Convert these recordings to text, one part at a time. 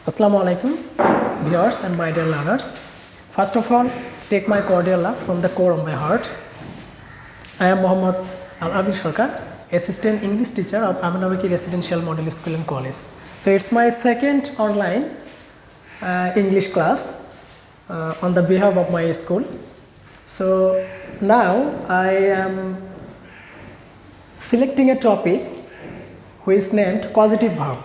Assalamu alaikum, viewers and my dear learners. First of all, take my cordial love from the core of my heart. I am Muhammad Al-Abid Sarkar, Assistant English Teacher of Aminabaki Residential Model School and College. So it's my second online English class on the behalf of my school. So now I am selecting a topic which is named causative verb.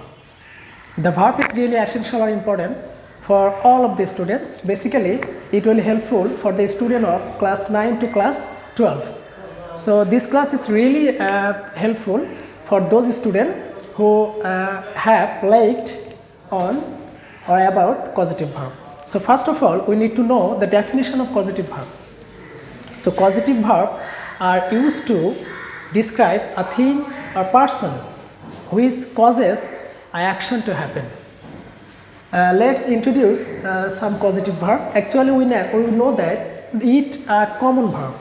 The verb is really essential or important for all of the students. Basically, it will helpful for the student of class 9 to class 12. So this class is really helpful for those students who have liked on or about causative verb. So first of all, we need to know the definition of causative verb. So causative verb are used to describe a thing or person which causes an action to happen. Let's introduce some causative verb. Actually, we know that it a common verb,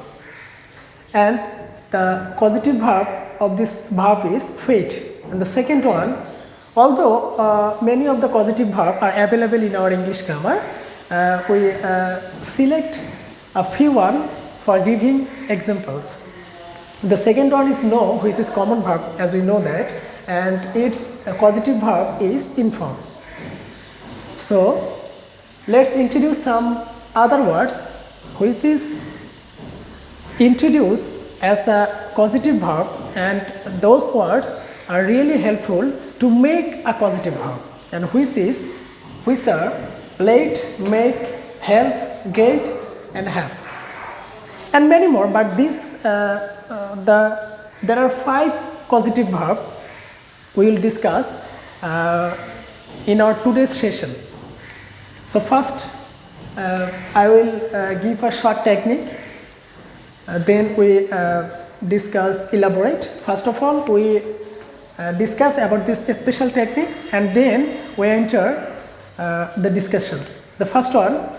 and the causative verb of this verb is fate. And the second one, although many of the causative verb are available in our English grammar, we select a few one for giving examples. The second one is know, which is common verb, as we know that, and its causative verb is inform. So let's introduce some other words which is introduced as a causative verb, and those words are really helpful to make a causative verb, and which are let, make, help, get, and have, and many more. But this there are 5 causative verb we will discuss in our today's session. So first I will give a short technique, then we discuss elaborate. First of all, we discuss about this special technique, and then we enter the discussion. The first one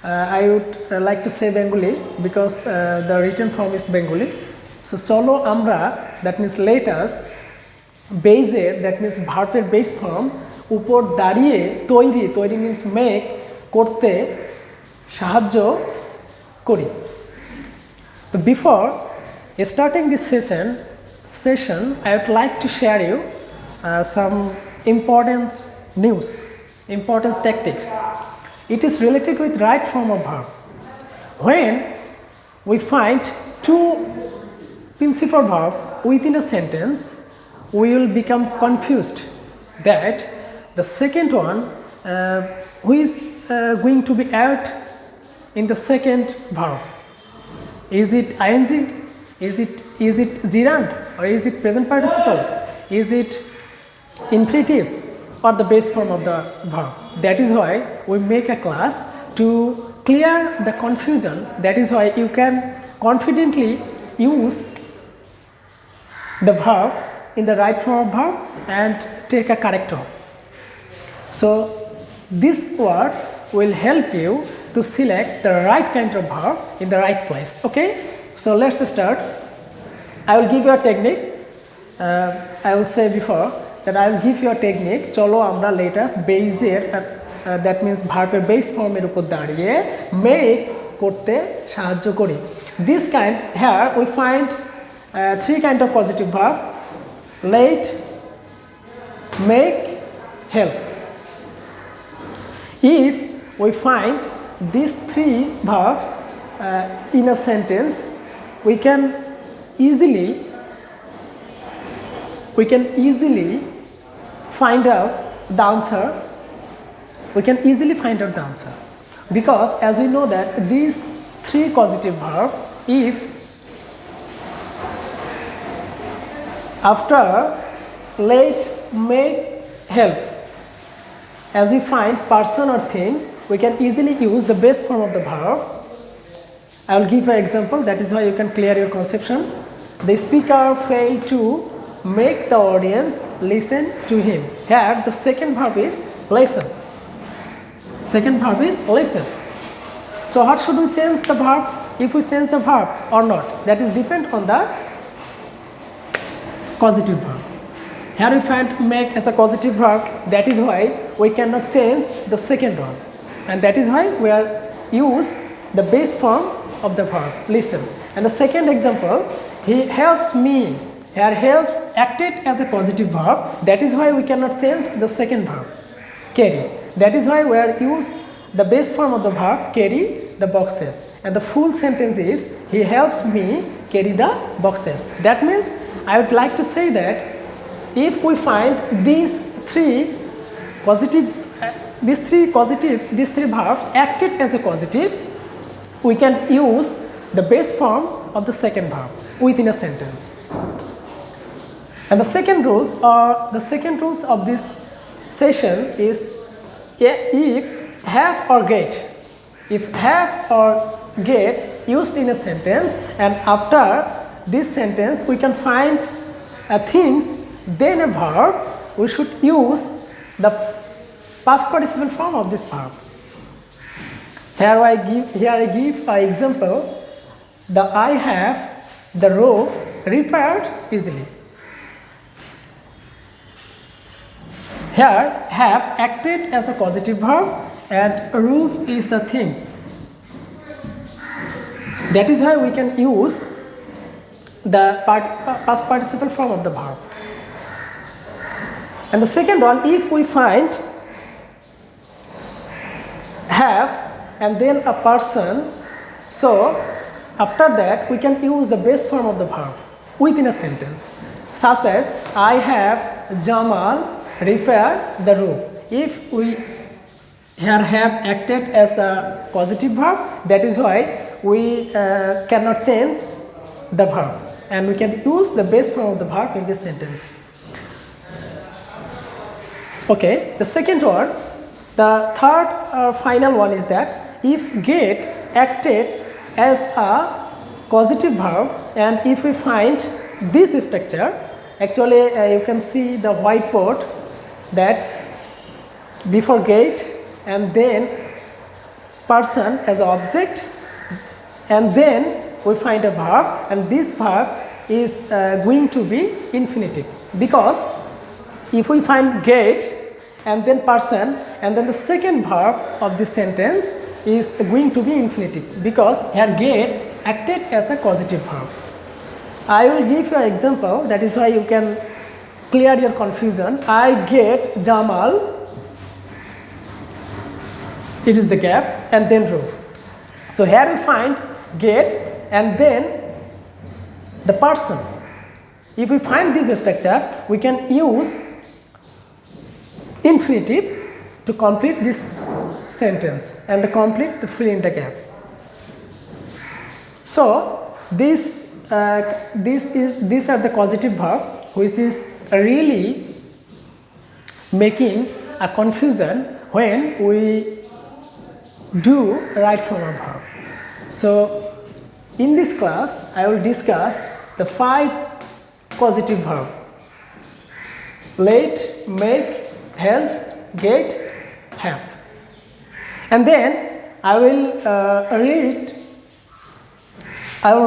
I would like to say Bengali because the written form is Bengali. So cholo amra, that means let us, base, that means verb base form, upor dariye toiri means make, korte sahajo kori. So before starting this session, I would like to share you some important news, important tactics. It is related with right form of verb. When we find 2 principal verb within a sentence, we will become confused that the second one who is going to be added in the second verb. Is it ing? Is it gerund, or is it present participle? Is it infinitive, or the base form of the verb? That is why we make a class to clear the confusion. That is why you can confidently use the verb in the right form of verb and take a correct one. So this word will help you to select the right kind of verb in the right place. Okay, so let's start. I will give you a technique. I will say before that I will give you a technique. Cholo amra let us base that means verb base form er upor dariye make korte sahajo kori. This kind, here we find 3 kind of causative verb: let, make, help. If we find these 3 verbs in a sentence, we can easily find out the answer. Because as we know that these 3 causative verb, if after let, make, help, as we find person or thing, we can easily use the base form of the verb. I will give an example, that is why you can clear your conception. The speaker failed to make the audience listen to him. Here the second verb is listen. So what should we change the verb? If we change the verb or not, that is depend on the causative verb. Here we find make as a causative verb. That is why we cannot change the second one, and that is why we are use the base form of the verb. Listen. And the second example, he helps me. Here helps acted as a causative verb. That is why we cannot change the second verb, carry. That is why we are use the base form of the verb, carry the boxes. And the full sentence is, he helps me carry the boxes. That means I would like to say that if we find these three verbs acted as a causative, we can use the base form of the second verb within a sentence. And the second rules of this session is, if have or get. If have or get used in a sentence, and after this sentence we can find things, then a verb, we should use the past participle form of this verb. Here I give an example. The I have the roof repaired easily. Here have acted as a causative verb, and roof is the things. That is why we can use the past participle form of the verb. And the second one, if we find have and then a person, so after that we can use the base form of the verb within a sentence, such as I have Jamal repair the roof. If we here have acted as a causative verb, that is why we cannot change the verb, and we can use the base form of the verb in this sentence. Okay, the second one, the third final one is that if get acted as a causative verb, and if we find this structure, actually you can see the whiteboard, that before get and then person as an object, and then we find a verb, and this verb is going to be infinitive, because if we find get and then person, and then the second verb of this sentence is going to be infinitive, because here get acted as a causative verb. I will give you an example, that is why you can clear your confusion. I get Jamal, it is the gap, and then roof. So here we find get and then the person. If we find this structure, we can use infinitive to complete this sentence and complete to fill in the gap. So these are the causative verb, which is really making a confusion when we do right form of verb. So in this class I will discuss the 5 causative verb: let, make, help, get, have. And then I will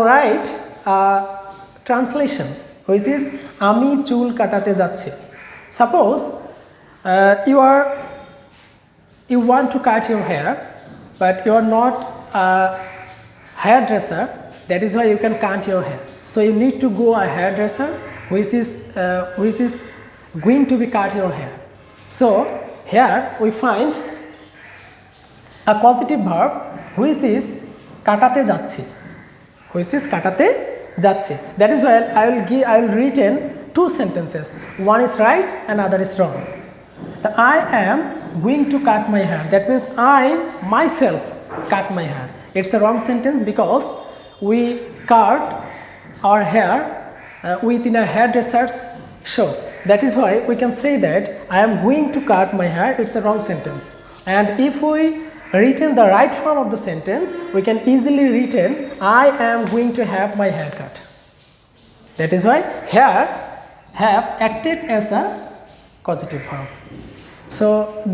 write a translation, which is আমি চুল কাটাতে যাচ্ছি. Suppose you want to cut your hair, but you are not a hairdresser. That is why you can cut your hair. So you need to go a hairdresser, which is going to be cut your hair. So here we find a causative verb, which is কাটাতে যাচ্ছি, which is কাটাতে যাচ্ছে. That is why I will written 2 sentences. One is right and other is wrong. I am going to cut my hair. That means I myself cut my hair. It's a wrong sentence, because we cut our hair within a hairdresser's shop. That is why we can say that I am going to cut my hair. It's a wrong sentence. And if we written the right form of the sentence, we can easily written I am going to have my hair cut. That is why here have acted as a causative verb. So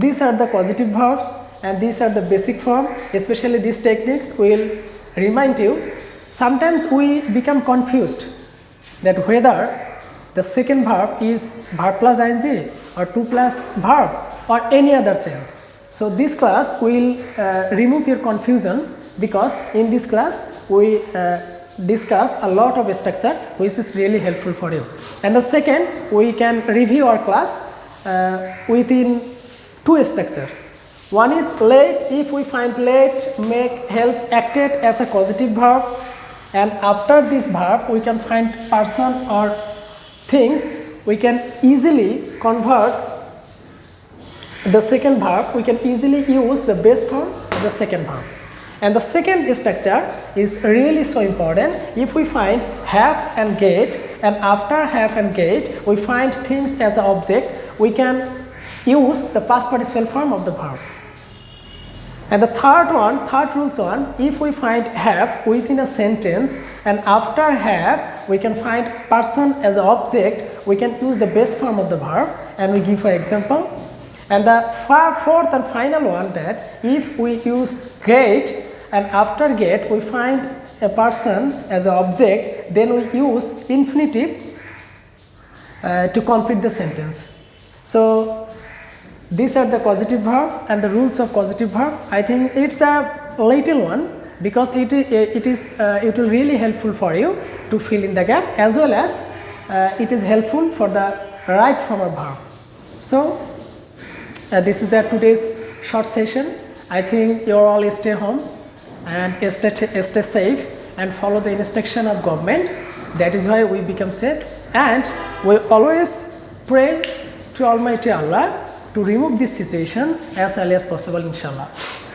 these are the causative verbs, and these are the basic form. Especially these techniques will remind you. Sometimes we become confused that whether the second verb is verb plus ing or to plus verb or any other change. So this class will remove your confusion, because in this class we discuss a lot of structure which is really helpful for you. And the second, we can review our class within two structures. One is let. If we find let, make, help acted as a causative verb, and after this verb we can find person or things, we can easily convert the second verb, we can easily use the base form of the second verb. And the second structure is really so important. If we find have and get, and after have and get we find things as an object, we can use the past participle form of the verb. And the third rules on, if we find have within a sentence and after have we can find person as an object, we can use the base form of the verb, and we give an example. And the fourth and final one, that if we use get and after get we find a person as an object, then we use infinitive to complete the sentence. So these are the causative verb and the rules of causative verb. I think it's a little one, because it will really helpful for you to fill in the gap, as well as it is helpful for the right form of verb. So this is the today's short session. I think you all stay home and stay safe and follow the instruction of government. That is why we become safe, and we always pray to Almighty Allah to remove this situation as early as possible, inshallah.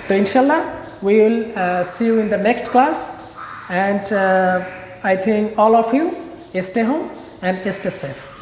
So inshallah we will see you in the next class, and I think all of you stay home and stay safe.